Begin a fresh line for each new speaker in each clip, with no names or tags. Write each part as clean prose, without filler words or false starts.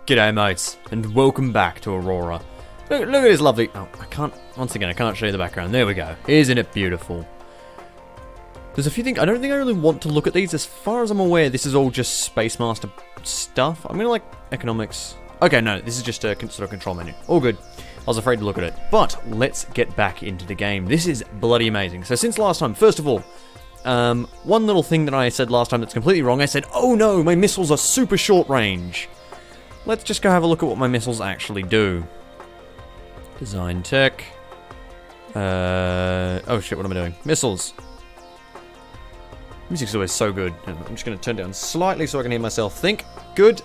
G'day mates, and welcome back to Aurora. Look at this lovely... Oh, I can't show you the background. There we go. Isn't it beautiful? There's a few things... I don't think I really want to look at these. As far as I'm aware, this is all just Space Master stuff. I'm gonna like economics... Okay, no, this is just a sort of control menu. All good. I was afraid to look at it. But let's get back into the game. This is bloody amazing. So since last time, first of all, one little thing that I said last time that's completely wrong. I said, oh no, my missiles are super short range. Let's just go have a look at what my missiles actually do. Design tech. Oh shit, what am I doing? Missiles. Music's always so good. I'm just going to turn down slightly so I can hear myself think. Good.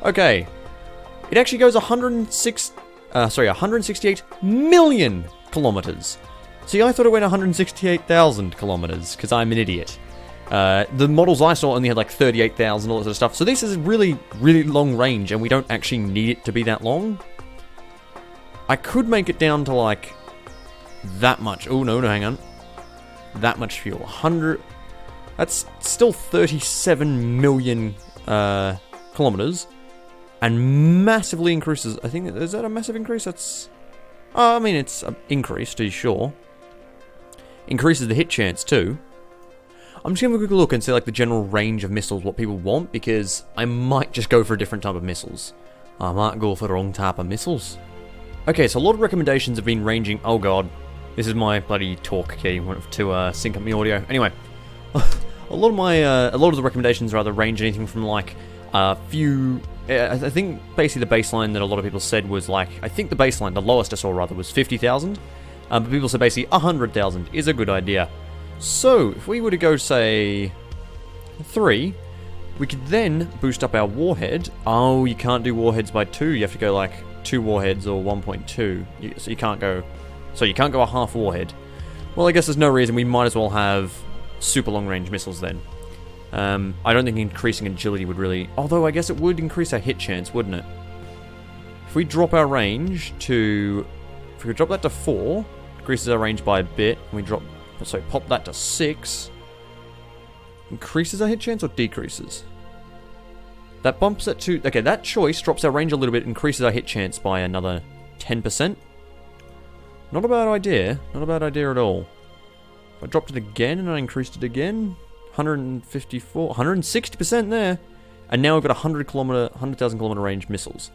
Okay. It actually goes 168 million kilometers. See, I thought it went 168,000 kilometers, because I'm an idiot. The models I saw only had like 38,000, all that sort of stuff. So this is really, really long range, and we don't actually need it to be that long. I could make it down to like that much. Oh, no, hang on. That much fuel. 100. That's still 37 million kilometers. And massively increases. I think, is that a massive increase? That's... I mean, it's an increase, to be sure. Increases the hit chance, too. I'm just going to have a quick look and see like the general range of missiles, what people want, because I might just go for a different type of missiles. I might go for the wrong type of missiles. Okay, so a lot of recommendations have been ranging... Oh god, this is my bloody talk key to sync up my audio. Anyway, a lot of the recommendations rather range anything from like a few... I think basically the baseline that a lot of people said was like... I think the baseline, the lowest I saw rather, was 50,000. But people said basically 100,000 is a good idea. So, if we were to go, say, 3, we could then boost up our warhead. Oh, you can't do warheads by 2. You have to go, like, 2 warheads or 1.2. So you can't go a half warhead. Well, I guess there's no reason. We might as well have super long-range missiles then. I don't think increasing agility would really... Although, I guess it would increase our hit chance, wouldn't it? If we drop our range to... If we could drop that to 4, increases our range by a bit, and we drop... So pop that to 6. Increases our hit chance or decreases? That bumps it to... Okay, that choice drops our range a little bit, increases our hit chance by another 10%. Not a bad idea. Not a bad idea at all. If I dropped it again and I increased it again, 154, 160% there. And now we've got 100,000 kilometer range missiles.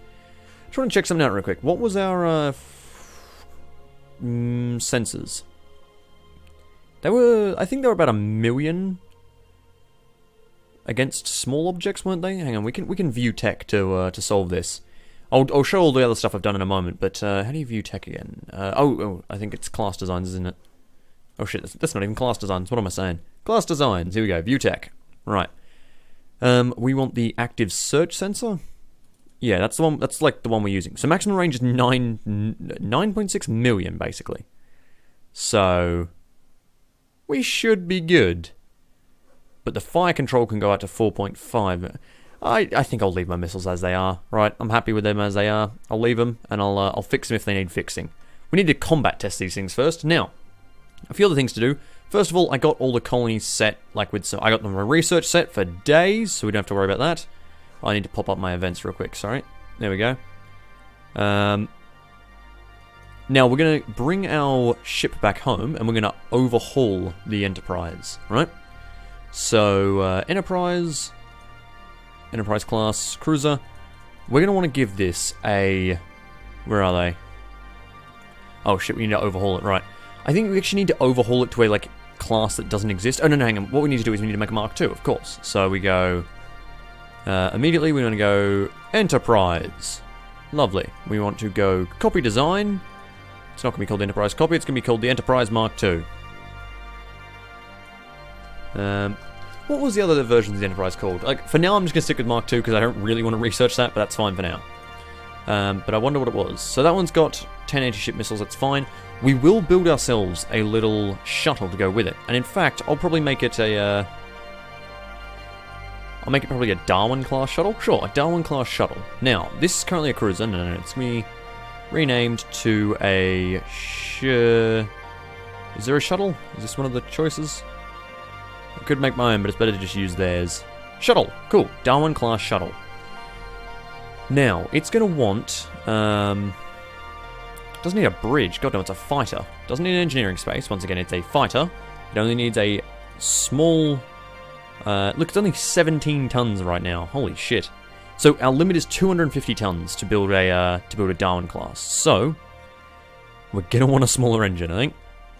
Just want to check something out real quick. What was our sensors? I think they were about 1 million against small objects, weren't they? Hang on, we can view tech to solve this. I'll show all the other stuff I've done in a moment, but how do you view tech again? I think it's class designs, isn't it? Oh shit, that's not even class designs. What am I saying? Class designs. Here we go. View tech. Right. We want the active search sensor. Yeah, that's the one. That's like the one we're using. So maximum range is 9.6 million basically. So we should be good. But the fire control can go out to 4.5. I think I'll leave my missiles as they are. Right, I'm happy with them as they are. I'll leave them, and I'll fix them if they need fixing. We need to combat test these things first. Now, a few other things to do. First of all, I got all the colonies set, like with I got them a research set for days, so we don't have to worry about that. I need to pop up my events real quick, sorry. There we go. Now, we're going to bring our ship back home, and we're going to overhaul the Enterprise, right? So, Enterprise class cruiser. We're going to want to give this a... Where are they? Oh shit, we need to overhaul it, right. I think we actually need to overhaul it to a, like, class that doesn't exist. Oh, no, hang on. What we need to do is we need to make a Mark II, of course. So we go... immediately, we're going to go Enterprise. Lovely. We want to go copy design. It's not going to be called Enterprise Copy, it's going to be called the Enterprise Mark II. What was the other version of the Enterprise called? Like, for now I'm just going to stick with Mark II because I don't really want to research that, but that's fine for now. But I wonder what it was. So that one's got 10 anti-ship missiles, that's fine. We will build ourselves a little shuttle to go with it. And in fact, I'll probably make it a... I'll make it probably a Darwin-class shuttle. Sure, a Darwin-class shuttle. Now, this is currently a cruiser. No, it's going to be renamed to a... Is there a shuttle? Is this one of the choices? I could make my own, but it's better to just use theirs. Shuttle. Cool. Darwin-class shuttle. Now, it's going to want... doesn't need a bridge. God no, it's a fighter. Doesn't need an engineering space. Once again, it's a fighter. It only needs a small... look, it's only 17 tons right now. Holy shit. So our limit is 250 tons to build a Darwin class. So we're gonna want a smaller engine, I think.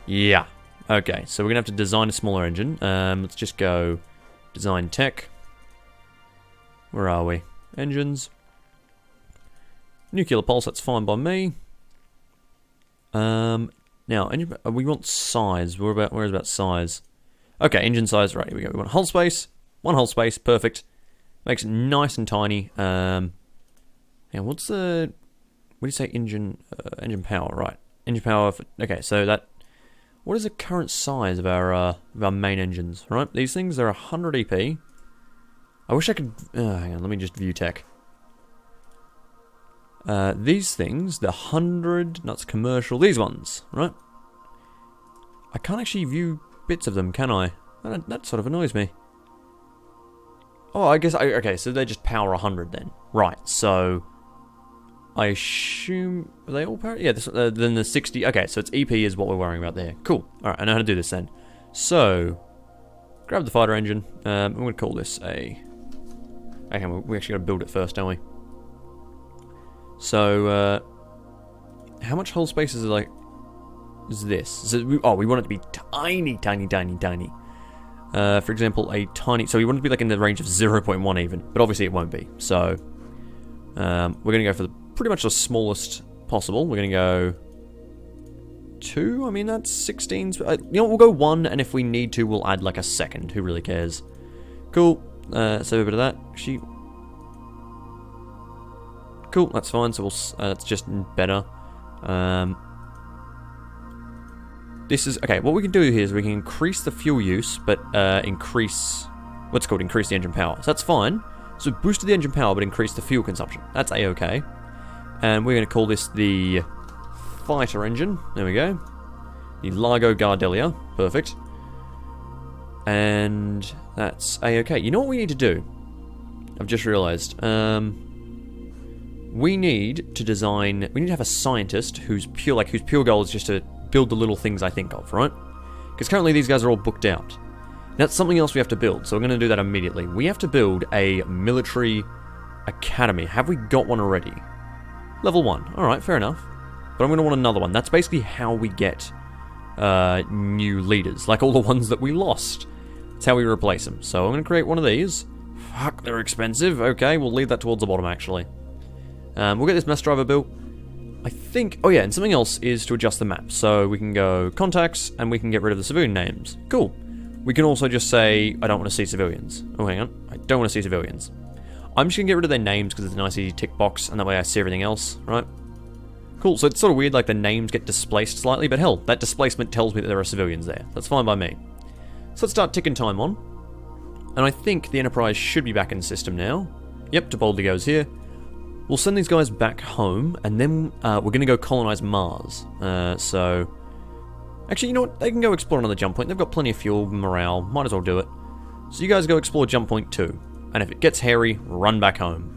Yeah. Okay, so we're gonna have to design a smaller engine. Let's just go design tech. Where are we? Engines. Nuclear pulse, that's fine by me. Now, we want size. Where's about size? Okay, engine size, right, here we go. We want hull space. One hull space, perfect. Makes it nice and tiny. And what's the... What do you say engine power, right? Engine power, okay, so that... What is the current size of our main engines, right? These things, they're 100 EP. I wish I could... hang on, let me just view tech. These things, the 100, that's commercial, these ones, right? I can't actually view bits of them, can I? That sort of annoys me. Oh, I guess, okay, so they just power 100 then. Right, so... I assume... Are they all power? Yeah, then the 60... Okay, so it's EP is what we're worrying about there. Cool. Alright, I know how to do this then. So... Grab the fighter engine. I'm going to call this a... Okay, we actually got to build it first, don't we? So, how much hull space is like... Is this? So we want it to be tiny, tiny, tiny, tiny. For example, a tiny... So we want it to be like in the range of 0.1 even. But obviously it won't be. So, we're going to go for pretty much the smallest possible. We're going to go... 2? I mean, that's 16... You know what, we'll go 1, and if we need to, we'll add like a second. Who really cares? Cool. So a bit of that. Actually... Cool, that's fine, so that's just better. This is... Okay, what we can do here is we can increase the fuel use, but increase... What's it called? Increase the engine power. So that's fine. So boosted the engine power, but increase the fuel consumption. That's A-okay. And we're going to call this the fighter engine. There we go. The Largo Gardelia. Perfect. And that's A-okay. You know what we need to do? I've just realized. We need to design... We need to have a scientist whose pure goal is just to build the little things I think of, right? Because currently these guys are all booked out. Now, that's something else we have to build, so we're going to do that immediately. We have to build a military academy. Have we got one already? Level 1. Alright, fair enough. But I'm going to want another one. That's basically how we get new leaders, like all the ones that we lost. That's how we replace them. So I'm going to create one of these. Fuck, they're expensive. Okay, we'll leave that towards the bottom, actually. We'll get this mess driver built. I think... Oh yeah, and something else is to adjust the map. So we can go contacts, and we can get rid of the civilian names. Cool. We can also just say, I don't want to see civilians. Oh, hang on. I don't want to see civilians. I'm just going to get rid of their names because it's a nice easy tick box, and that way I see everything else, right? Cool, so it's sort of weird, like the names get displaced slightly, but hell, that displacement tells me that there are civilians there. That's fine by me. So let's start ticking time on. And I think the Enterprise should be back in the system now. Yep, Boldly goes here. We'll send these guys back home, and then we're going to go colonize Mars. So... Actually, you know what? They can go explore another jump point. They've got plenty of fuel, morale. Might as well do it. So you guys go explore jump point 2. And if it gets hairy, run back home.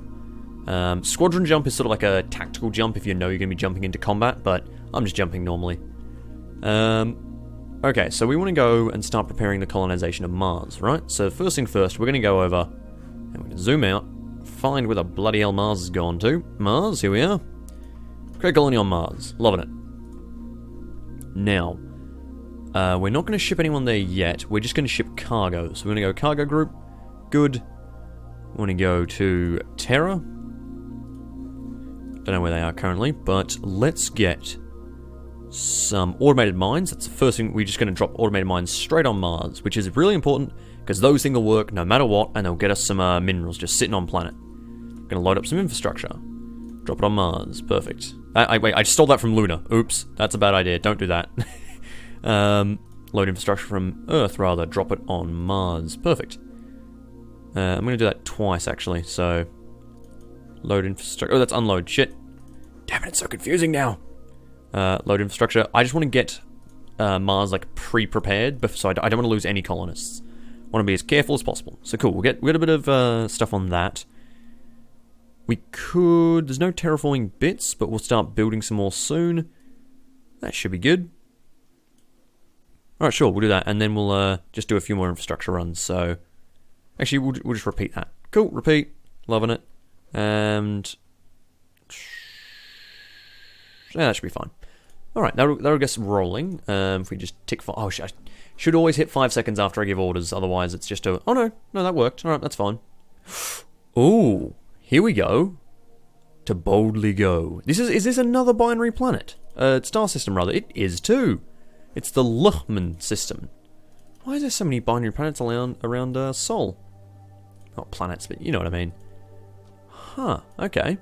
Squadron jump is sort of like a tactical jump if you know you're going to be jumping into combat, but I'm just jumping normally. Okay, so we want to go and start preparing the colonization of Mars, right? So first thing first, we're going to go over, and we're going to zoom out. Find where the bloody hell Mars has gone to. Mars, here we are. Create colony on Mars. Loving it. Now, we're not going to ship anyone there yet. We're just going to ship cargo. So we're going to go cargo group. Good. We want to go to Terra. Don't know where they are currently, but let's get some automated mines. That's the first thing. We're just going to drop automated mines straight on Mars, which is really important because those things will work no matter what, and they'll get us some minerals just sitting on planet. Gonna load up some infrastructure. Drop it on Mars. Perfect. Wait, I stole that from Luna. Oops. That's a bad idea. Don't do that. Load infrastructure from Earth, rather. Drop it on Mars. Perfect. I'm gonna do that twice, actually. So, load infrastructure. Oh, that's unload. Shit. Damn it, it's so confusing now. Load infrastructure. I just want to get Mars, like, pre-prepared, so I don't want to lose any colonists. Want to be as careful as possible. So cool. We'll get a bit of stuff on that. We could... There's no terraforming bits, but we'll start building some more soon. That should be good. Alright, sure, we'll do that. And then we'll just do a few more infrastructure runs. So, actually, we'll just repeat that. Cool, repeat. Loving it. And... yeah, that should be fine. Alright, that'll get us rolling. If we just tick... oh, I should always hit 5 seconds after I give orders. Otherwise, it's just a... oh, no, that worked. Alright, that's fine. Ooh, here we go. To boldly go. Is this another binary planet? Star system, rather. It is, too. It's the Luhman system. Why is there so many binary planets around Sol? Not planets, but you know what I mean. Huh, okay.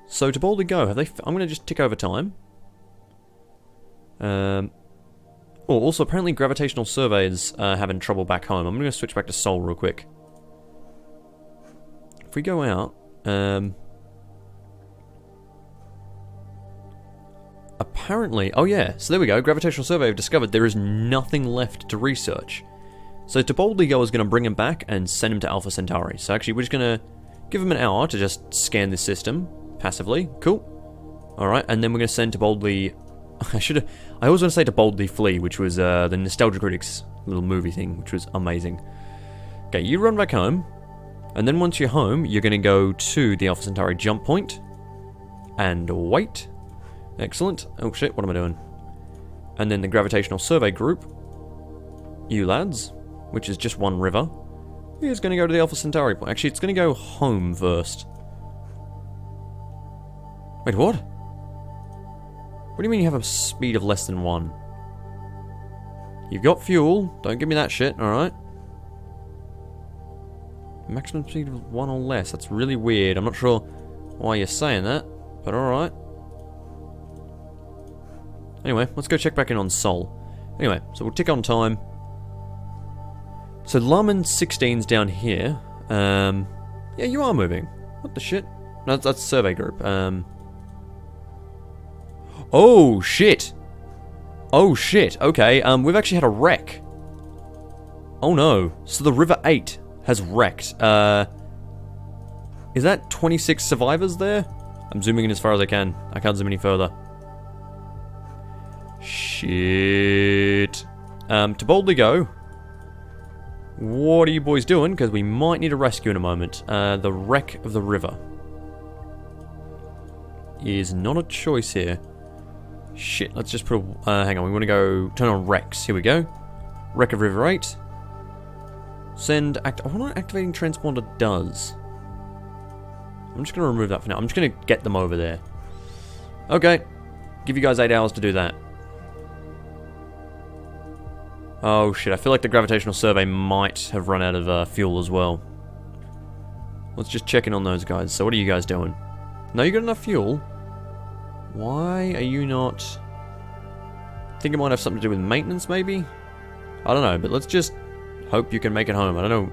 So, to boldly go, have they... I'm going to just tick over time. Oh, also, apparently gravitational surveys are having trouble back home. I'm going to switch back to Sol real quick. If we go out... apparently... oh yeah, so there we go. Gravitational survey have discovered there is nothing left to research. So, to boldly go is going to bring him back and send him to Alpha Centauri. So, actually, we're just going to give him an hour to just scan this system. Passively. Cool. Alright, and then we're going to send to boldly... I always want to say to boldly flee, which was the Nostalgia Critics little movie thing, which was amazing. Okay, you run back home, and then once you're home, you're going to go to the Alpha Centauri jump point, and wait. Excellent. Oh shit, what am I doing? And then the Gravitational Survey Group, you lads, which is just one river, is going to go to the Alpha Centauri point. Actually, it's going to go home first. Wait, what? What do you mean you have a speed of less than 1? You've got fuel. Don't give me that shit, alright? Maximum speed of 1 or less. That's really weird. I'm not sure why you're saying that, but alright. Anyway, let's go check back in on Sol. Anyway, so we'll tick on time. So Laman 16's down here. Yeah, you are moving. What the shit? No, that's survey group. Oh, shit. Oh, shit. Okay, we've actually had a wreck. Oh, no. So the River 8 has wrecked. Is that 26 survivors there? I'm zooming in as far as I can. I can't zoom any further. Shit. To boldly go. What are you boys doing? Because we might need a rescue in a moment. The wreck of the river is not a choice here. Shit, let's just put a... hang on, we want to go... turn on Rex. Here we go. Wreck of River 8. Send... I wonder what activating transponder does. I'm just going to remove that for now. I'm just going to get them over there. Okay. Give you guys 8 hours to do that. Oh shit, I feel like the gravitational survey might have run out of fuel as well. Let's just check in on those guys. So what are you guys doing? No, you got enough fuel? Why are you not... I think it might have something to do with maintenance, maybe? I don't know, but let's just hope you can make it home. I don't know.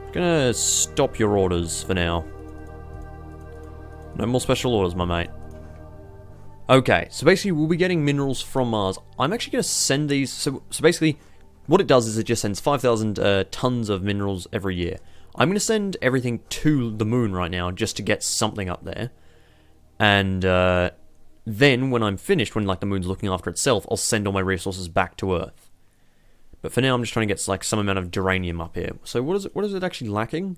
I'm gonna stop your orders for now. No more special orders, my mate. Okay, so basically we'll be getting minerals from Mars. I'm actually gonna send these... So basically, what it does is it just sends 5,000 tons of minerals every year. I'm gonna send everything to the moon right now just to get something up there. And, then, when I'm finished, when like the moon's looking after itself, I'll send all my resources back to Earth. But for now, I'm just trying to get like some amount of duranium up here. So what is it actually lacking?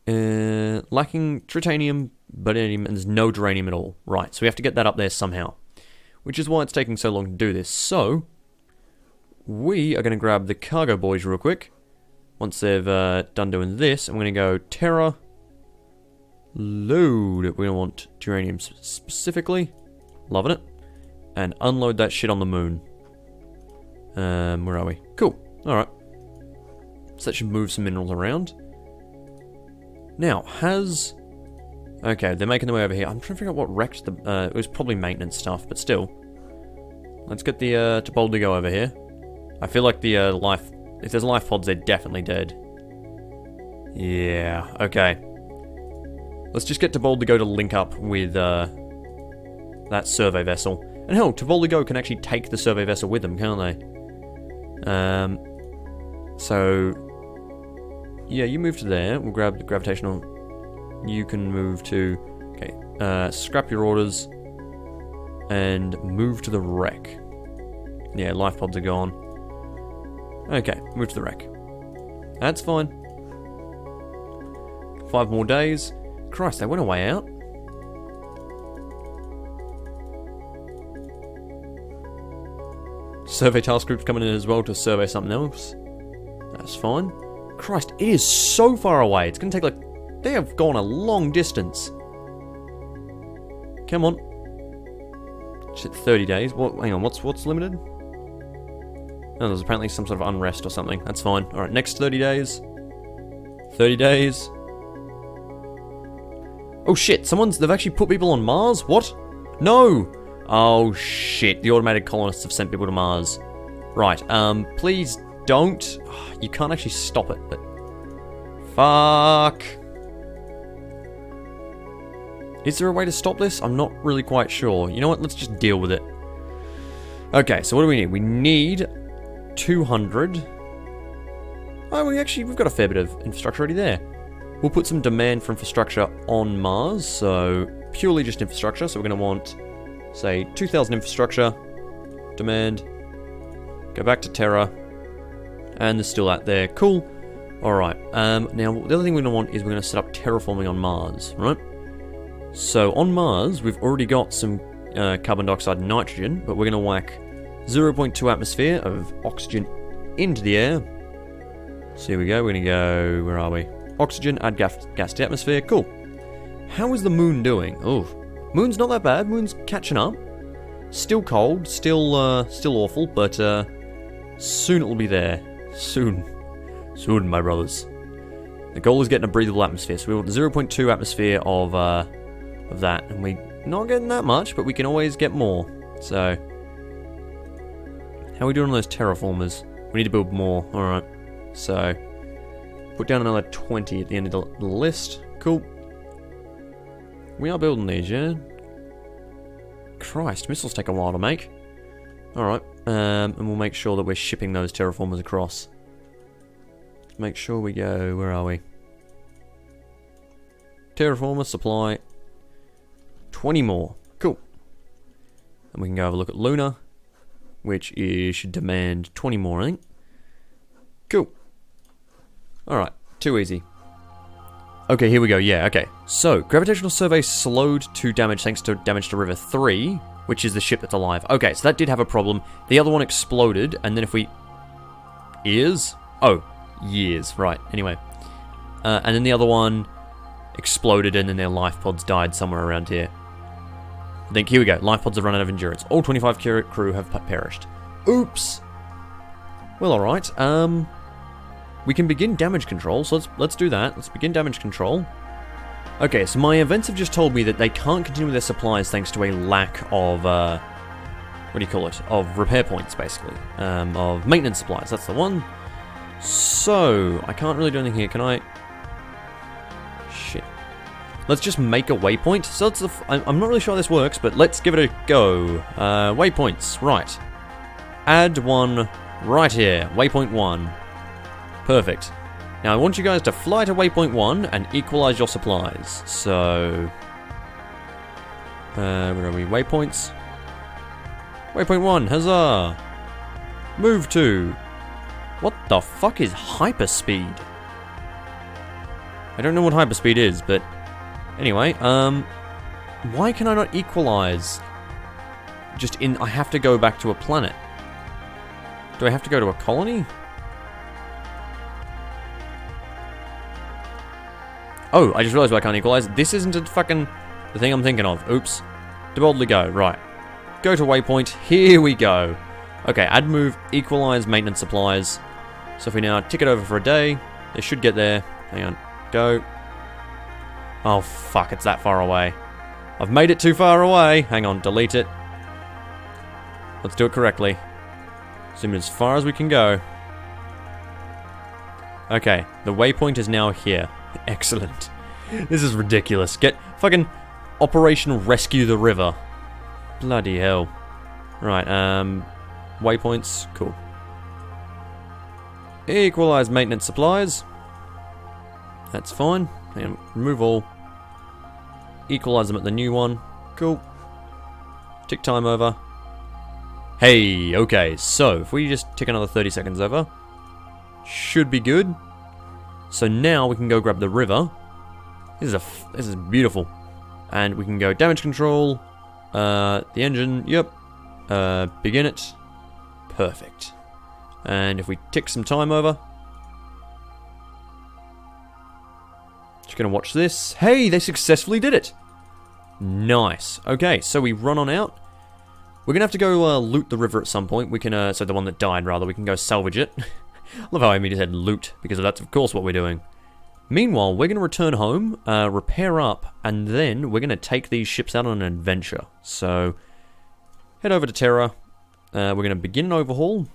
Lacking tritanium, badanium, and there's no duranium at all. Right, so we have to get that up there somehow. Which is why it's taking so long to do this. So, we are going to grab the cargo boys real quick. Once they've done doing this, I'm going to go Terra... load. We're going to want uranium specifically. Loving it. And unload that shit on the moon. Where are we? Cool. Alright. So that should move some minerals around. Now, has... okay, they're making their way over here. I'm trying to figure out what wrecked the... it was probably maintenance stuff, but still. Let's get the to boldly go over here. I feel like the life... if there's life pods, they're definitely dead. Yeah, okay. Let's just get to boldly go to link up with that survey vessel. And hell, to boldly go can actually take the survey vessel with them, can't they? So... yeah, you move to there. We'll grab the gravitational You can move to... Okay, scrap your orders. And move to the wreck. Yeah, life pods are gone. Okay, move to the wreck. That's fine. 5 more days. Christ, they went a way out. Survey task group's coming in as well to survey something else. That's fine. Christ, it is so far away. It's going to take like... They have gone a long distance. Come on. Shit, 30 days. What? Hang on, what's limited? Oh, there's apparently some sort of unrest or something. That's fine. Alright, next 30 days. 30 days. Oh shit, they've actually put people on Mars? What? No! Oh shit, the automated colonists have sent people to Mars. Right, please don't. You can't actually stop it, but... Fuck. Is there a way to stop this? I'm not really quite sure. You know what, let's just deal with it. Okay, so what do we need? We need 200. Oh, we've got a fair bit of infrastructure already there. We'll put some demand for infrastructure on Mars, so purely just infrastructure. So we're going to want, say, 2,000 infrastructure, demand, go back to Terra, and there's still that there. Cool. Alright, now the other thing we're going to want is we're going to set up terraforming on Mars, right? So on Mars, we've already got some carbon dioxide and nitrogen, but we're going to whack 0.2 atmosphere of oxygen into the air. So here we go, we're going to go, where are we? Oxygen, add gas to the atmosphere, cool. How is the moon doing? Oh, moon's not that bad, moon's catching up. Still cold, still awful, but soon it will be there. Soon, my brothers. The goal is getting a breathable atmosphere, so we want 0.2 atmosphere of that, and we're not getting that much, but we can always get more. So, how are we doing on those terraformers? We need to build more, alright. So, put down another 20 at the end of the list. Cool. We are building these, yeah? Christ, missiles take a while to make. Alright, and we'll make sure that we're shipping those terraformers across. Make sure we go, where are we? Terraformer supply 20 more. Cool. And we can go have a look at Luna, which should demand 20 more, I think. Cool. Alright, too easy. Okay, here we go, yeah, okay. So, gravitational survey slowed to damage thanks to damage to River 3, which is the ship that's alive. Okay, so that did have a problem. The other one exploded, and then if we... Ears? Oh, years, right, anyway. And then the other one exploded, and then their life pods died somewhere around here. I think, here we go, life pods have run out of endurance. All 25 crew have perished. Oops! Well, alright, we can begin damage control, so let's do that. Let's begin damage control. Okay, so my events have just told me that they can't continue with their supplies thanks to a lack of, what do you call it? Of repair points, basically. Of maintenance supplies, that's the one. So, I can't really do anything here, can I? Shit. Let's just make a waypoint. So I'm not really sure how this works, but let's give it a go. Waypoints, right. Add one right here, waypoint 1. Perfect. Now I want you guys to fly to waypoint 1 and equalize your supplies. So, where are we? Waypoints. Waypoint 1, huzzah! Move to. What the fuck is hyperspeed? I don't know what hyperspeed is, but anyway, why can I not equalize? I have to go back to a planet. Do I have to go to a colony? Oh, I just realized why I can't equalize. This isn't the thing I'm thinking of. Oops. To boldly go. Right. Go to waypoint. Here we go. Okay, add move, equalize maintenance supplies. So if we now tick it over for a day, they should get there. Hang on. Go. Oh, fuck. It's that far away. I've made it too far away. Hang on. Delete it. Let's do it correctly. Zoom as far as we can go. Okay. The waypoint is now here. Excellent. This is ridiculous. Get fucking Operation Rescue the River. Bloody hell. Right, waypoints. Cool. Equalize maintenance supplies. That's fine. And remove all. equalize them at the new one. Cool. Tick time over. Hey, okay, so if we just tick another 30 seconds over, should be good. So now we can go grab the river. This is beautiful. And we can go damage control, the engine, yep, begin it, perfect. And if we tick some time over, just gonna watch this. Hey, they successfully did it. Nice. Okay, so we run on out. We're gonna have to go loot the river at some point. We can, so the one that died, rather, we can go salvage it. I love how I immediately said loot, because that's of course what we're doing. Meanwhile, we're gonna return home, repair up, and then we're gonna take these ships out on an adventure. So, head over to Terra. We're gonna begin an overhaul.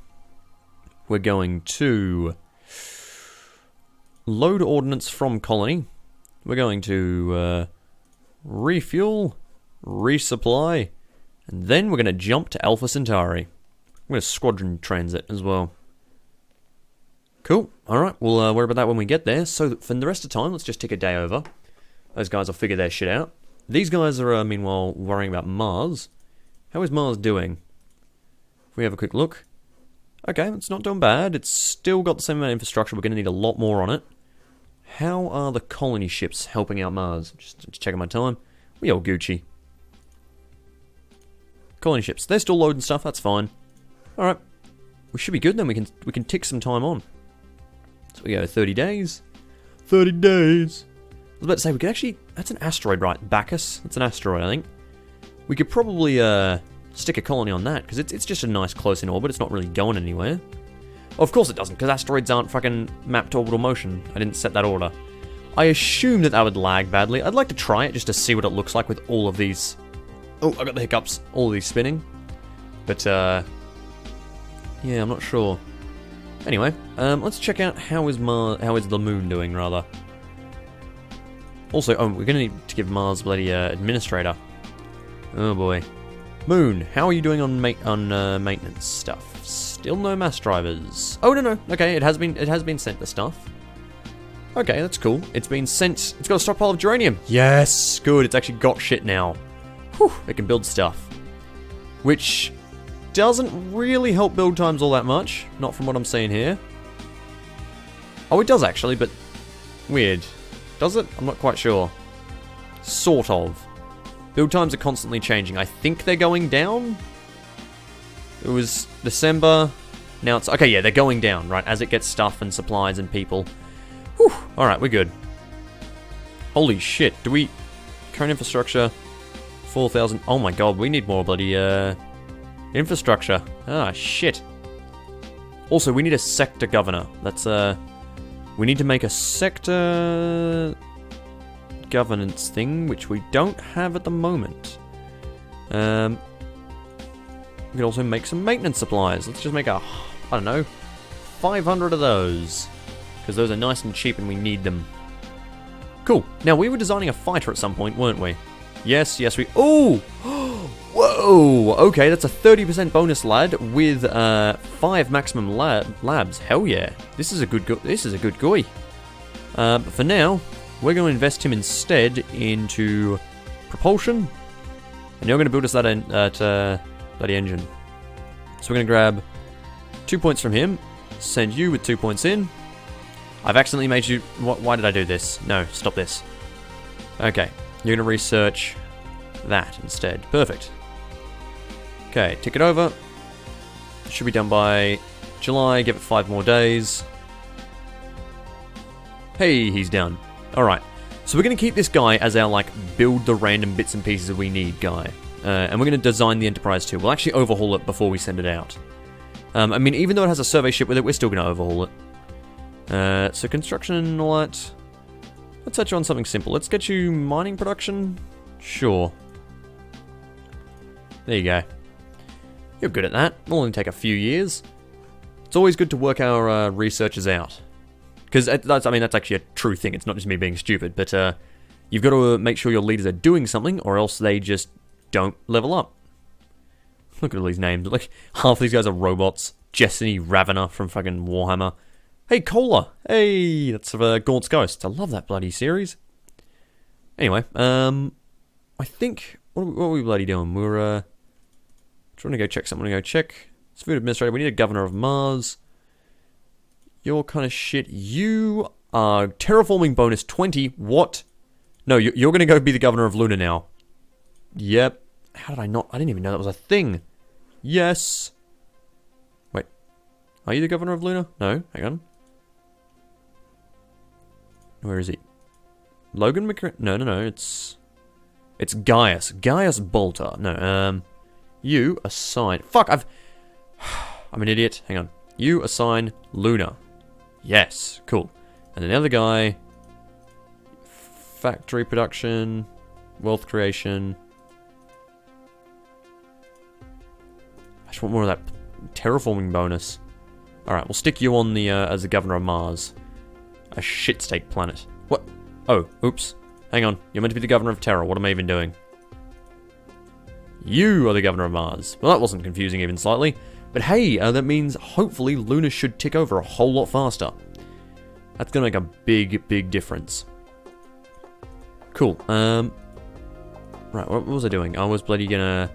We're going to load ordnance from Colony. We're going to refuel, resupply, and then we're going to jump to Alpha Centauri. We're going to squadron transit as well. Cool. Alright, we'll worry about that when we get there. So for the rest of the time, let's just take a day over. Those guys will figure their shit out. These guys are, meanwhile, worrying about Mars. How is Mars doing? If we have a quick look. Okay, it's not doing bad. It's still got the same amount of infrastructure. We're going to need a lot more on it. How are the colony ships helping out Mars? Just checking my time. We all Gucci. Colony ships. They're still loading stuff. That's fine. Alright. We should be good then. We can tick some time on. So we go 30 days. 30 days. I was about to say, we could actually... That's an asteroid, right? Bacchus? That's an asteroid, I think. We could probably stick a colony on that, because it's just a nice close in orbit. It's not really going anywhere. Oh, of course it doesn't, because asteroids aren't fucking mapped to orbital motion. I didn't set that order. I assume that would lag badly. I'd like to try it just to see what it looks like with all of these... Oh, I got the hiccups. All of these spinning. But, yeah, I'm not sure. Anyway, let's check out how is the moon doing, rather. Also, we're gonna need to give Mars bloody administrator. Oh boy. Moon, how are you doing on maintenance stuff? Still no mass drivers. Oh no. Okay, it has been sent the stuff. Okay, that's cool. It's been sent. It's got a stockpile of geranium. Yes, good. It's actually got shit now. Whew, it can build stuff, which doesn't really help build times all that much. Not from what I'm seeing here. Oh, it does actually, but weird. Does it? I'm not quite sure. Sort of. Build times are constantly changing. I think they're going down. It was December. Now it's... Okay, yeah, they're going down, right? As it gets stuff and supplies and people. Whew. Alright, we're good. Holy shit. Do we... Current infrastructure... 4,000... Oh my god, we need more bloody, infrastructure. Ah, shit. Also, we need a sector governor. That's, we need to make a sector... governance thing, which we don't have at the moment. We could also make some maintenance supplies. Let's just make I don't know, 500 of those. Because those are nice and cheap and we need them. Cool. Now, we were designing a fighter at some point, weren't we? Yes, we... Oh! Whoa! Okay, that's a 30% bonus lad with 5 maximum labs. Hell yeah. This is a good guy. But for now... We're going to invest him instead into propulsion. And you're going to build us that bloody engine. So we're going to grab 2 points from him. Send you with 2 points in. I've accidentally made you... Why did I do this? No, stop this. Okay, you're going to research that instead. Perfect. Okay, tick it over. Should be done by July. Give it 5 more days. Hey, he's done. Alright, so we're going to keep this guy as our, like, build the random bits and pieces that we need guy. And we're going to design the Enterprise too. We'll actually overhaul it before we send it out. I mean, even though it has a survey ship with it, we're still going to overhaul it. So construction and all that. Let's set you on something simple. Let's get you mining production. Sure. There you go. You're good at that. It'll only take a few years. It's always good to work our researchers out. Because that's actually a true thing. It's not just me being stupid, but you've got to make sure your leaders are doing something, or else they just don't level up. Look at all these names. Like, half these guys are robots. Jesseny Ravener from fucking Warhammer. Hey, Cola! Hey, that's Gaunt's Ghosts. I love that bloody series. Anyway, I think... What are we bloody doing? We're, trying to go check something. Go check. It's food administrator. We need a governor of Mars. Your kind of shit. You are terraforming bonus 20. What? No, you're going to go be the governor of Luna now. Yep. How did I not? I didn't even know that was a thing. Yes. Wait. Are you the governor of Luna? No. Hang on. Where is he? Logan McCr... No. It's Gaius. Gaius Bolter. No, you assign... Fuck, I'm an idiot. Hang on. You assign Luna. Yes, cool. And then the other guy... Factory production... Wealth creation... I just want more of that terraforming bonus. Alright, we'll stick you on the, as the governor of Mars. A shit-steak planet. What? Oh, oops. Hang on. You're meant to be the governor of Terra. What am I even doing? You are the governor of Mars. Well, that wasn't confusing even slightly. But hey, that means hopefully Luna should tick over a whole lot faster. That's gonna make a big, big difference. Cool. Right, what was I doing? I was bloody gonna...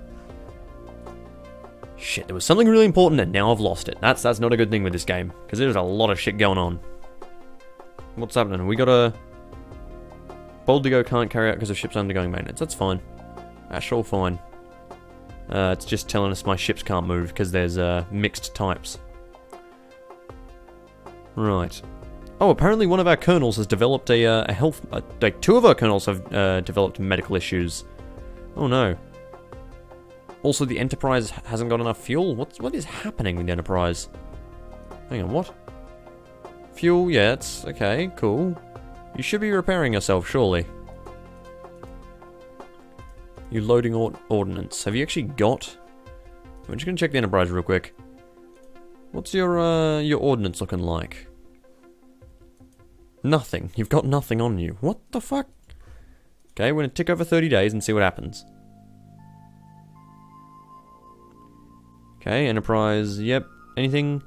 Shit, there was something really important and now I've lost it. That's not a good thing with this game. Because there's a lot of shit going on. What's happening? We got a... Bold to go can't carry out because of ships undergoing maintenance. That's fine. That's all fine. It's just telling us my ships can't move because there's mixed types. Right. Oh, apparently one of our colonels has developed a health... like, two of our colonels have developed medical issues. Oh no. Also, the Enterprise hasn't got enough fuel? What is happening with the Enterprise? Hang on, what? Fuel, yeah, it's... Okay, cool. You should be repairing yourself, surely. You loading ordnance. Have you actually got... I'm just gonna check the Enterprise real quick. What's your ordnance looking like? Nothing. You've got nothing on you. What the fuck? Okay, we're gonna tick over 30 days and see what happens. Okay, Enterprise, yep. Anything?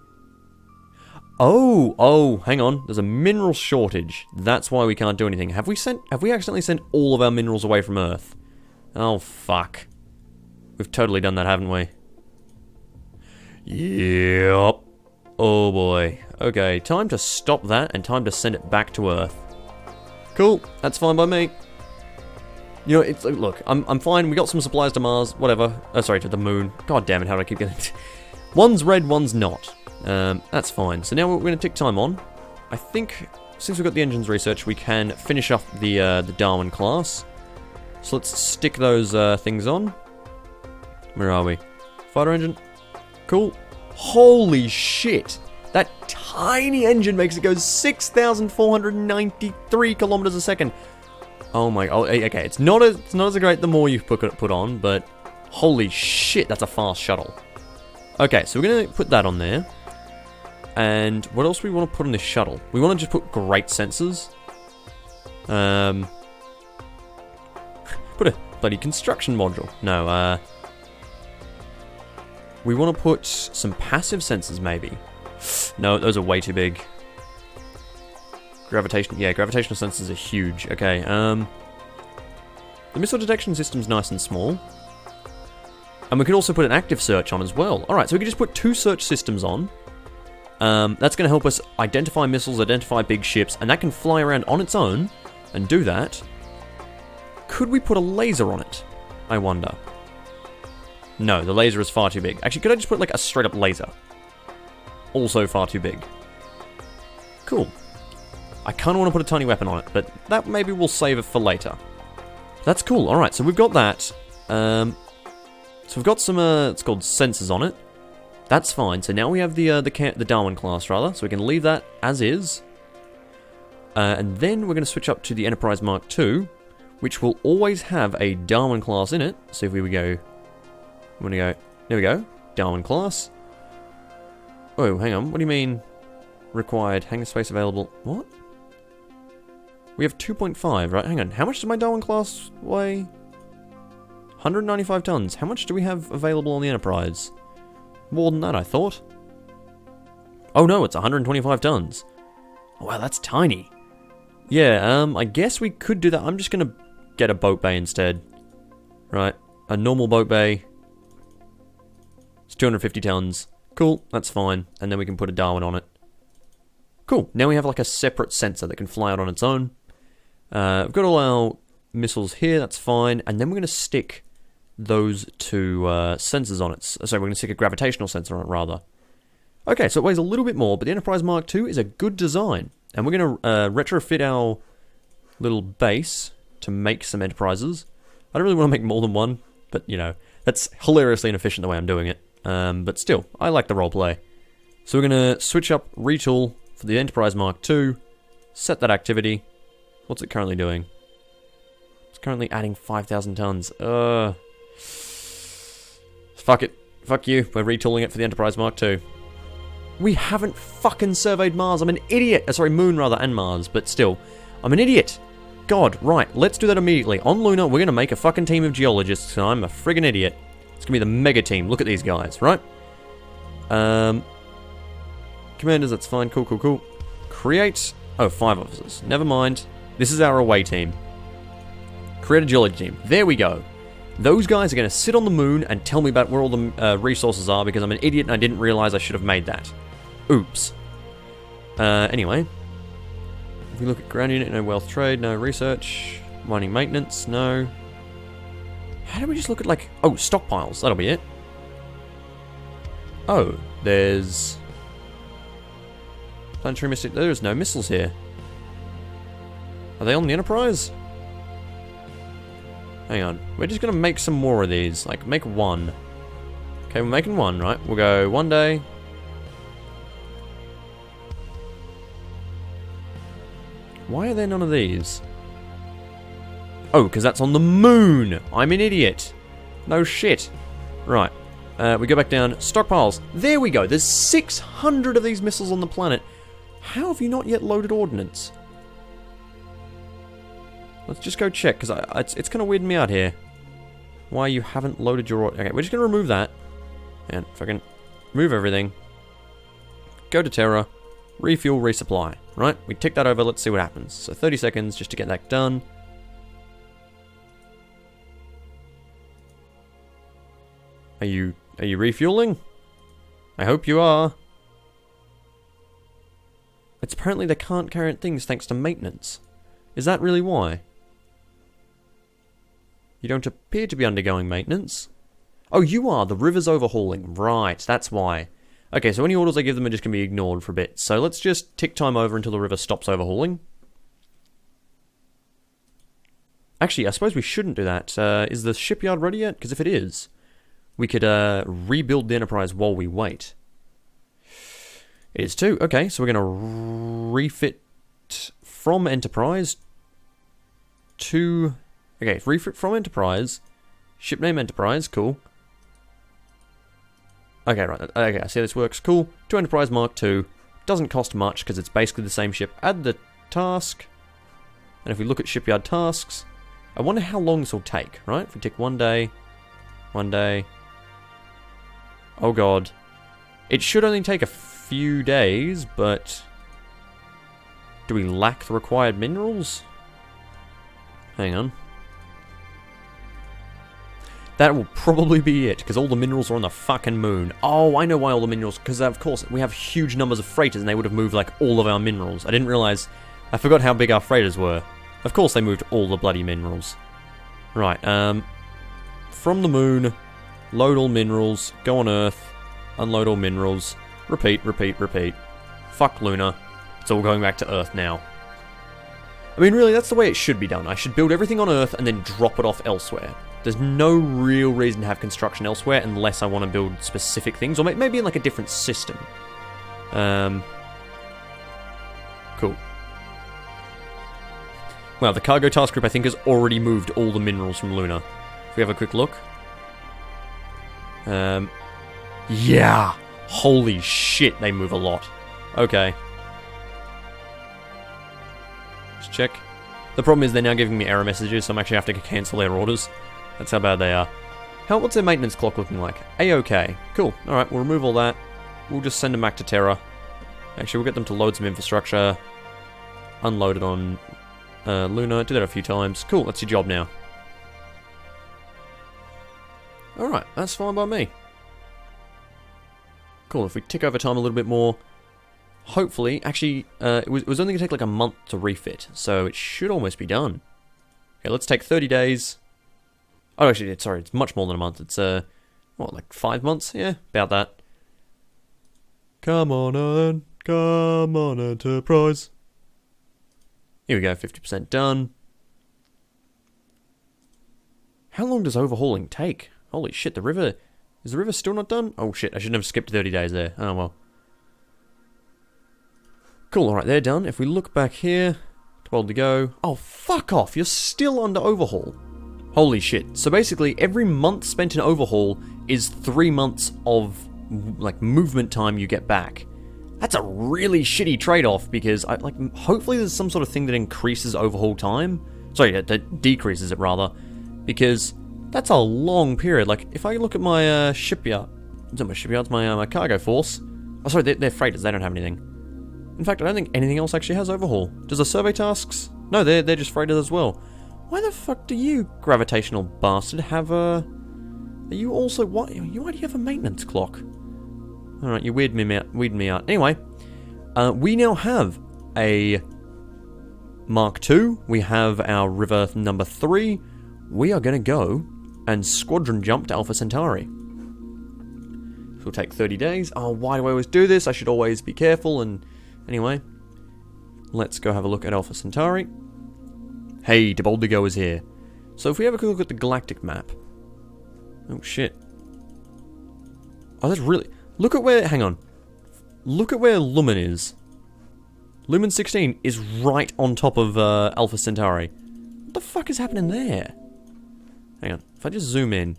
Oh, hang on. There's a mineral shortage. That's why we can't do anything. Have we accidentally sent all of our minerals away from Earth? Oh, fuck. We've totally done that, haven't we? Yep. Oh, boy. Okay, time to stop that and time to send it back to Earth. Cool. That's fine by me. You know, it's like, look, I'm fine. We got some supplies to Mars, whatever. Oh, sorry, to the moon. God damn it, how do I keep getting... One's red, one's not. That's fine. So now we're going to tick time on. I think, since we've got the engines research, we can finish off the Darwin class. So let's stick those things on. Where are we? Fighter engine. Cool. Holy shit! That tiny engine makes it go 6,493 kilometers a second. Oh my... Oh, okay, it's not as great the more you put on, but holy shit, that's a fast shuttle. Okay, so we're going to put that on there. And what else do we want to put on this shuttle? We want to just put great sensors. Put a bloody construction module. No, we want to put some passive sensors, maybe. No, those are way too big. Gravitational sensors are huge. Okay, the missile detection system's nice and small. And we can also put an active search on as well. Alright, so we can just put 2 search systems on. That's going to help us identify missiles, identify big ships, and that can fly around on its own and do that. Could we put a laser on it? I wonder. No, the laser is far too big. Actually, could I just put like a straight up laser? Also far too big. Cool. I kind of want to put a tiny weapon on it, but that maybe we'll save it for later. That's cool. Alright, so we've got that. So we've got some, it's called sensors on it. That's fine. So now we have the Darwin class, rather. So we can leave that as is. And then we're going to switch up to the Enterprise Mark II, which will always have a Darwin class in it. So if we go... I'm going to go... There we go. Darwin class. Oh, hang on. What do you mean? Required. Hangar space available. What? We have 2.5, right? Hang on. How much does my Darwin class weigh? 195 tons. How much do we have available on the Enterprise? More than that, I thought. Oh no, it's 125 tons. Oh, wow, that's tiny. Yeah, I guess we could do that. I'm just gonna get a boat bay instead. Right. A normal boat bay. It's 250 tons. Cool, that's fine. And then we can put a Darwin on it. Cool. Now we have like a separate sensor that can fly out on its own. We've got all our missiles here, that's fine. And then we're going to stick those two sensors on it. Sorry, we're going to stick a gravitational sensor on it, rather. Okay, so it weighs a little bit more, but the Enterprise Mark II is a good design. And we're going to retrofit our little base to make some Enterprises. I don't really want to make more than one, but, you know, that's hilariously inefficient the way I'm doing it. But still, I like the roleplay. So we're going to switch up retool for the Enterprise Mark II, set that activity. What's it currently doing? It's currently adding 5,000 tons. Fuck it. Fuck you. We're retooling it for the Enterprise Mark II. We haven't fucking surveyed Mars. I'm an idiot. Sorry, Moon rather, and Mars, but still. I'm an idiot. God, right. Let's do that immediately. On Luna, we're going to make a fucking team of geologists, and I'm a friggin' idiot. It's going to be the mega team. Look at these guys, right? Commanders, that's fine. Cool, cool, cool. Create... Oh, 5 officers. Never mind. This is our away team. Create a geology team. There we go. Those guys are going to sit on the moon and tell me about where all the resources are because I'm an idiot and I didn't realize I should have made that. Oops. Anyway. If we look at ground unit, no wealth trade, no research. Mining maintenance, no. How do we just look at, like... Oh, stockpiles. That'll be it. Oh, there's... Planetary missile... There's no missiles here. Are they on the Enterprise? Hang on. We're just going to make some more of these. Like, make one. Okay, we're making one, right? We'll go one day. Why are there none of these? Oh, because that's on the moon! I'm an idiot! No shit. Right. We go back down. Stockpiles. There we go. There's 600 of these missiles on the planet. How have you not yet loaded ordnance? Let's just go check, because it's kind of weirding me out here. Why you haven't loaded your... Okay, we're just going to remove that. And fucking remove everything. Go to Terra. Refuel, resupply. Right? We tick that over, let's see what happens. So 30 seconds just to get that done. Are you refueling? I hope you are. It's apparently they can't carry things thanks to maintenance. Is that really why? You don't appear to be undergoing maintenance. Oh, you are. The river's overhauling. Right, that's why. Okay, so any orders I give them are just going to be ignored for a bit. So let's just tick time over until the river stops overhauling. Actually, I suppose we shouldn't do that. Is the shipyard ready yet? Because if it is, we could rebuild the Enterprise while we wait. It is too. Okay, so we're going to refit from Enterprise to... Okay, refit from Enterprise. Ship name Enterprise, cool. Okay, right. Okay, I see how this works. Cool. To Enterprise Mark II. Doesn't cost much because it's basically the same ship. Add the task. And if we look at shipyard tasks, I wonder how long this will take, right? If we tick one day. Oh god. It should only take a few days, but... Do we lack the required minerals? Hang on. That will probably be it, because all the minerals are on the fucking moon. Oh, I know why all the minerals... Because, of course, we have huge numbers of freighters, and they would have moved, like, all of our minerals. I didn't realise... I forgot how big our freighters were. Of course they moved all the bloody minerals. Right, from the moon, load all minerals, go on Earth, unload all minerals, repeat. Fuck Luna. It's all going back to Earth now. I mean, really, that's the way it should be done. I should build everything on Earth and then drop it off elsewhere. There's no real reason to have construction elsewhere unless I want to build specific things, or maybe in like a different system. Cool. Well, the cargo task group I think has already moved all the minerals from Luna. If we have a quick look. Yeah! Holy shit, they move a lot. Okay. Just check. The problem is they're now giving me error messages, so I'm actually have to cancel their orders. That's how bad they are. What's their maintenance clock looking like? A-okay. Cool. Alright, we'll remove all that. We'll just send them back to Terra. Actually, we'll get them to load some infrastructure. Unload it on Luna. Do that a few times. Cool, that's your job now. Alright, that's fine by me. Cool, if we tick over time a little bit more, hopefully, actually, it was only going to take like a month to refit, so it should almost be done. Okay, let's take 30 days. Oh, actually, sorry, it's much more than a month. It's, what, like 5 months? Yeah, about that. Come on, Ellen. Come on, Enterprise. Here we go, 50% done. How long does overhauling take? Holy shit, the river... Is the river still not done? Oh shit, I shouldn't have skipped 30 days there. Oh well. Cool, alright, they're done. If we look back here, 12 to go. Oh, fuck off, you're still under overhaul. Holy shit. So basically, every month spent in overhaul is 3 months of, like, movement time you get back. That's a really shitty trade-off, because, hopefully there's some sort of thing that increases overhaul time. Sorry, that decreases it, rather. Because that's a long period. Like, if I look at my shipyard... It's not my shipyard, it's my cargo force. Oh, sorry, they're freighters, they don't have anything. In fact, I don't think anything else actually has overhaul. Does the survey tasks? No, they're just freighters as well. Why the fuck do you, gravitational bastard, have a... Are you also... Why do you have a maintenance clock? Alright, you weirding me out. Anyway, we now have a Mark II. We have our river number 3. We are going to go and squadron jump to Alpha Centauri. This will take 30 days. Oh, why do I always do this? I should always be careful. And anyway, let's go have a look at Alpha Centauri. Hey, Deboldigo is here. So if we have a quick look at the galactic map. Oh, shit. Oh, that's really... Look at where... Hang on. Look at where Lumen is. Lumen 16 is right on top of Alpha Centauri. What the fuck is happening there? Hang on. If I just zoom in.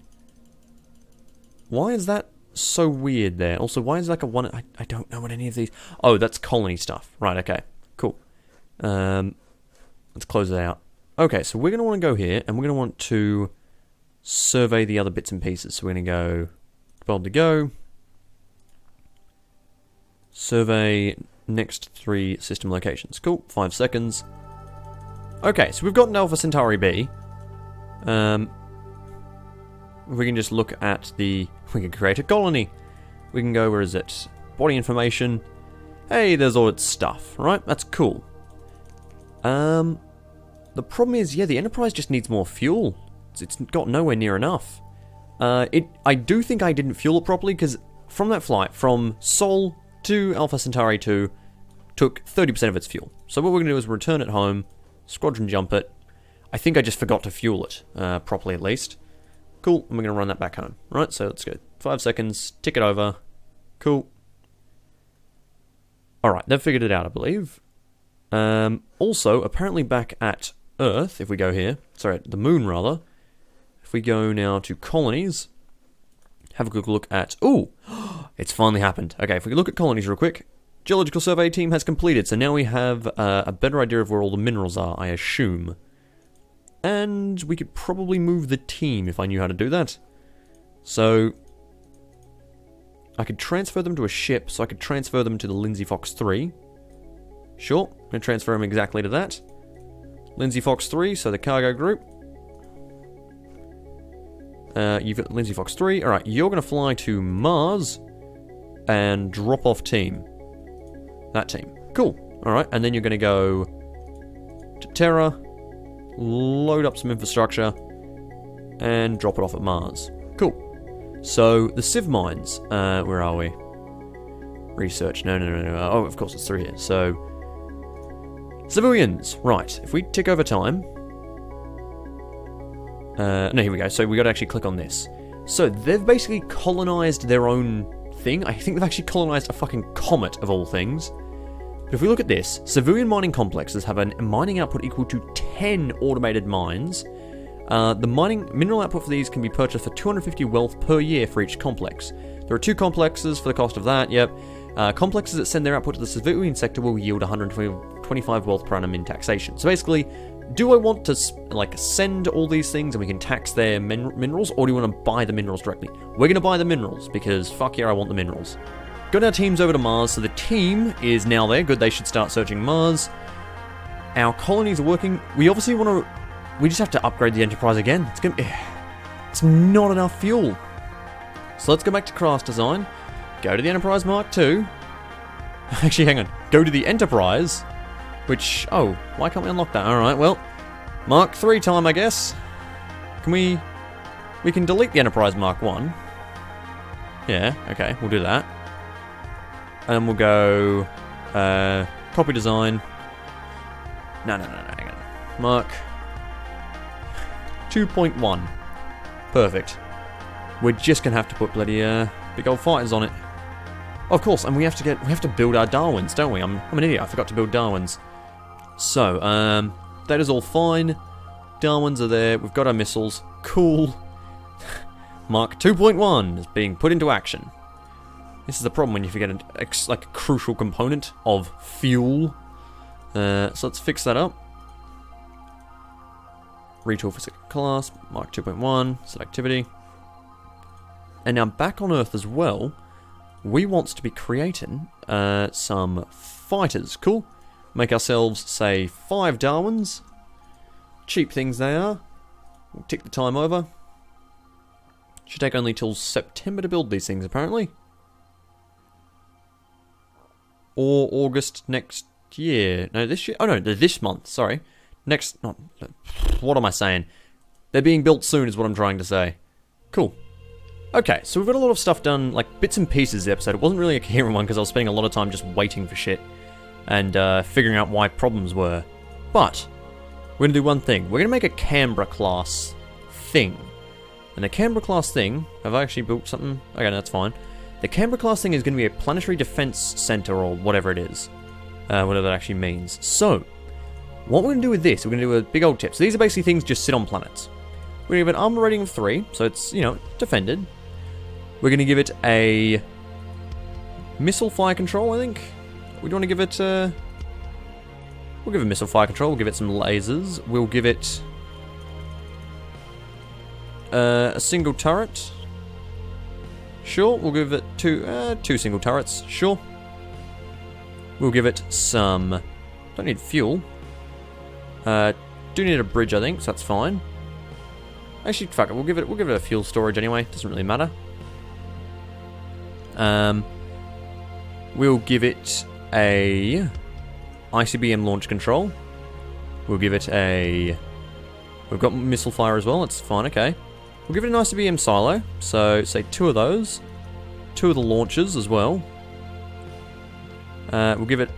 Why is that so weird there? Also, why is like a one... I don't know what any of these... Oh, that's colony stuff. Right, okay. Cool. Let's close it out. Okay, so we're going to want to go here, and we're going to want to survey the other bits and pieces. So we're going to go... Bold to go. Survey next 3 system locations. Cool, 5 seconds. Okay, so we've got an Alpha Centauri B. We can just look at the... We can create a colony. We can go, where is it? Body information. Hey, there's all its stuff, right? That's cool. The problem is, yeah, the Enterprise just needs more fuel. It's got nowhere near enough. I do think I didn't fuel it properly, because from that flight, from Sol to Alpha Centauri 2, took 30% of its fuel. So what we're going to do is return it home, squadron jump it. I think I just forgot to fuel it, properly at least. Cool, and we're going to run that back home. Right, so let's go. 5 seconds, tick it over. Cool. Alright, they've figured it out, I believe. Also, apparently back at Earth, if we go here, sorry, the moon rather, if we go now to colonies, have a quick look at... Ooh! It's finally happened. Okay, if we look at colonies real quick, Geological Survey team has completed, so now we have a better idea of where all the minerals are, I assume. And we could probably move the team if I knew how to do that. So, I could transfer them to a ship, so I could transfer them to the Lindsay Fox 3. Sure, I'm going to transfer them exactly to that. Lindsay Fox 3, so the cargo group. You've got Lindsay Fox 3. Alright, you're going to fly to Mars and drop off team. That team. Cool. Alright, and then you're going to go to Terra, load up some infrastructure, and drop it off at Mars. Cool. So, the Civ mines, where are we? Research, no. Oh, of course, it's through here. So, civilians. Right, if we tick over time... no, here we go. So we got to actually click on this. So they've basically colonized their own thing. I think they've actually colonized a fucking comet of all things. But if we look at this, civilian mining complexes have a mining output equal to 10 automated mines. The mineral output for these can be purchased for 250 wealth per year for each complex. There are 2 complexes for the cost of that, yep. Complexes that send their output to the civilian sector will yield 125 wealth per annum in taxation. So basically, do I want to send all these things and we can tax their minerals, or do you want to buy the minerals directly? We're going to buy the minerals, because fuck yeah, I want the minerals. Got our teams over to Mars, so the team is now there. Good, they should start searching Mars. Our colonies are working. We obviously want to... We just have to upgrade the Enterprise again. It's not enough fuel. So let's go back to class design. Go to the Enterprise Mark II. Actually, hang on. Go to the Enterprise. Which, oh, why can't we unlock that? Alright, well, Mark III time, I guess. Can we can delete the Enterprise Mark I. Yeah, okay, we'll do that. And we'll go, copy design. No, hang on. Mark 2.1. Perfect. We're just gonna have to put bloody, big old fighters on it. Of course, and we have to build our Darwins, don't we? I'm an idiot, I forgot to build Darwins. So, that is all fine. Darwins are there, we've got our missiles. Cool. Mark 2.1 is being put into action. This is the problem when you forget a crucial component of fuel. So let's fix that up. Retool for second class, Mark 2.1, selectivity. And now back on Earth as well, we want to be creating some fighters. Cool. Make ourselves, say, 5 Darwins. Cheap things they are. We'll tick the time over. Should take only till September to build these things, apparently. Or August next year. No, this year. Oh no, this month, sorry. Next, not, what am I saying? They're being built soon is what I'm trying to say. Cool. Okay, so we've got a lot of stuff done, like bits and pieces of the episode. It wasn't really a coherent one because I was spending a lot of time just waiting for shit. And figuring out why problems were. But, we're going to do one thing. We're going to make a Canberra class thing. And the Canberra class thing, have I actually built something? Okay, no, that's fine. The Canberra class thing is going to be a planetary defense center or whatever it is. Whatever that actually means. So, what we're going to do with this, we're going to do a big old tip. So these are basically things just sit on planets. We're going to give it an armor rating of 3, so it's, you know, defended. We're going to give it a missile fire control, I think. We want to give it, we'll give it missile fire control, we'll give it some lasers, we'll give it a single turret. Sure, we'll give it two single turrets, sure. We'll give it some, don't need fuel. Do need a bridge, I think, so that's fine. Actually, fuck it, we'll give it a fuel storage anyway, doesn't really matter. We'll give it a ICBM launch control. We'll give it a... We've got missile fire as well, that's fine, okay. We'll give it an ICBM silo, so say 2 of those. 2 of the launchers as well. We'll give it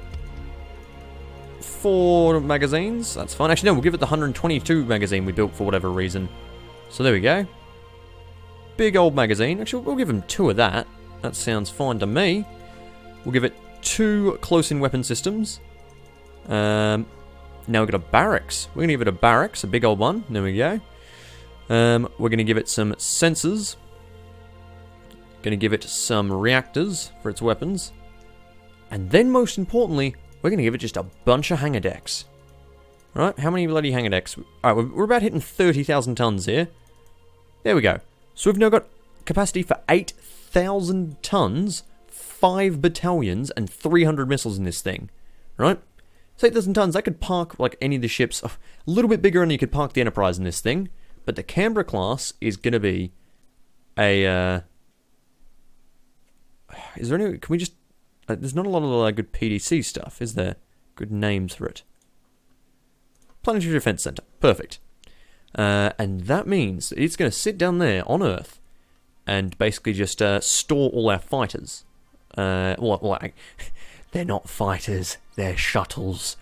4 magazines, that's fine. Actually, no, we'll give it the 122 magazine we built for whatever reason. So there we go. Big old magazine. Actually, we'll give him 2 of that. That sounds fine to me. We'll give it 2 close-in weapon systems. Now we've got a barracks. We're going to give it a barracks, a big old one. There we go. We're going to give it some sensors. Going to give it some reactors for its weapons. And then, most importantly, we're going to give it just a bunch of hangar decks. Right? How many bloody hangar decks? Alright, we're about hitting 30,000 tons here. There we go. So we've now got capacity for 8,000 tons, 5 battalions, and 300 missiles in this thing. Right? So 8,000 tons, that could park like any of the ships. A little bit bigger and you could park the Enterprise in this thing. But the Canberra class is going to be a... is there any... Can we just... there's not a lot of good PDC stuff, is there? Good names for it. Planetary Defense Center. Perfect. And that means it's going to sit down there on Earth and basically just store all our fighters. They're not fighters, they're shuttles.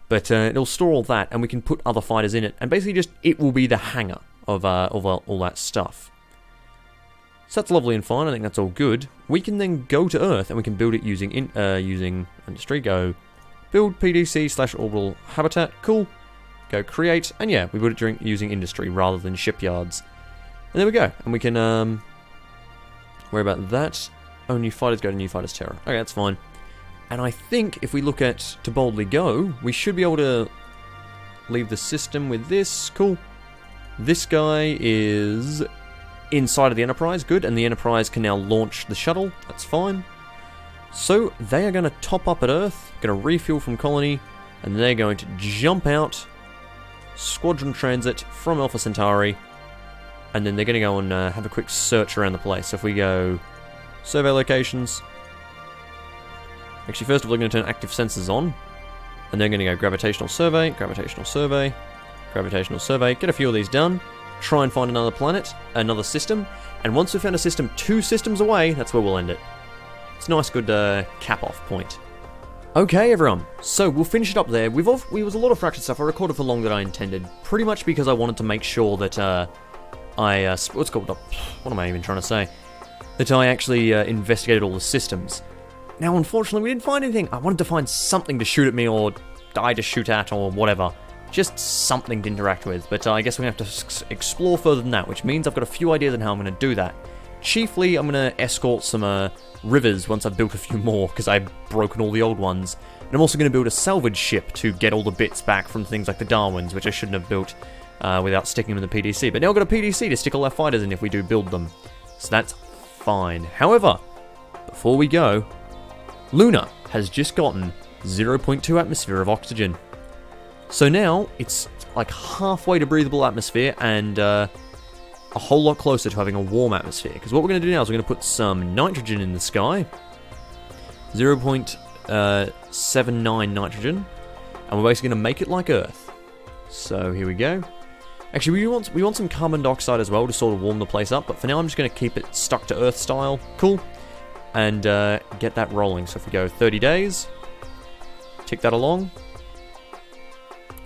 But it'll store all that, and we can put other fighters in it. And basically just, it will be the hangar of all that stuff. So that's lovely and fine, I think that's all good. We can then go to Earth, and we can build it using industry. Go build PDC/orbital habitat. Cool. Go create, and yeah, we build it using industry rather than shipyards. And there we go. And we can, worry about that. Oh, new fighters go to new fighters terror. Okay, that's fine. And I think if we look at to boldly go, we should be able to leave the system with this. Cool. This guy is inside of the Enterprise. Good. And the Enterprise can now launch the shuttle. That's fine. So they are going to top up at Earth, going to refuel from Colony, and they're going to jump out, squadron transit from Alpha Centauri, and then they're going to go and have a quick search around the place. So if we go survey locations, actually first of all, we're going to turn active sensors on, and they're going to go gravitational survey, gravitational survey, gravitational survey, get a few of these done, try and find another planet, another system, and once we've found a system 2 systems away, that's where we'll end it. It's a nice good cap-off point. Okay, everyone, so we'll finish it up there. We was a lot of fractured stuff. I recorded for longer than I intended, pretty much because I wanted to make sure that what am I even trying to say? That I actually investigated all the systems. Now, unfortunately, we didn't find anything. I wanted to find something to shoot at me or die to shoot at or whatever. Just something to interact with, but I guess we have to explore further than that, which means I've got a few ideas on how I'm going to do that. Chiefly, I'm going to escort some rivers once I've built a few more, because I've broken all the old ones. And I'm also going to build a salvage ship to get all the bits back from things like the Darwins, which I shouldn't have built without sticking them in the PDC. But now I've got a PDC to stick all our fighters in if we do build them. So that's fine. However, before we go, Luna has just gotten 0.2 atmosphere of oxygen. So now, it's like halfway to breathable atmosphere and a whole lot closer to having a warm atmosphere. Because what we're going to do now is we're going to put some nitrogen in the sky. 0.79 nitrogen. And we're basically going to make it like Earth. So here we go. Actually, we want some carbon dioxide as well to sort of warm the place up. But for now, I'm just going to keep it stuck to Earth style. Cool. And get that rolling. So if we go 30 days, tick that along.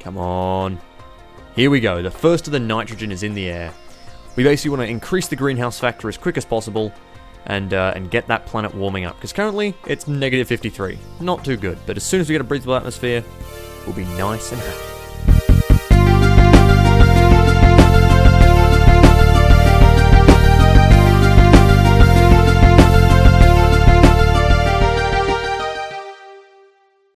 Come on. Here we go. The first of the nitrogen is in the air. We basically want to increase the greenhouse factor as quick as possible and get that planet warming up. Because currently, it's negative 53. Not too good. But as soon as we get a breathable atmosphere, we'll be nice and happy.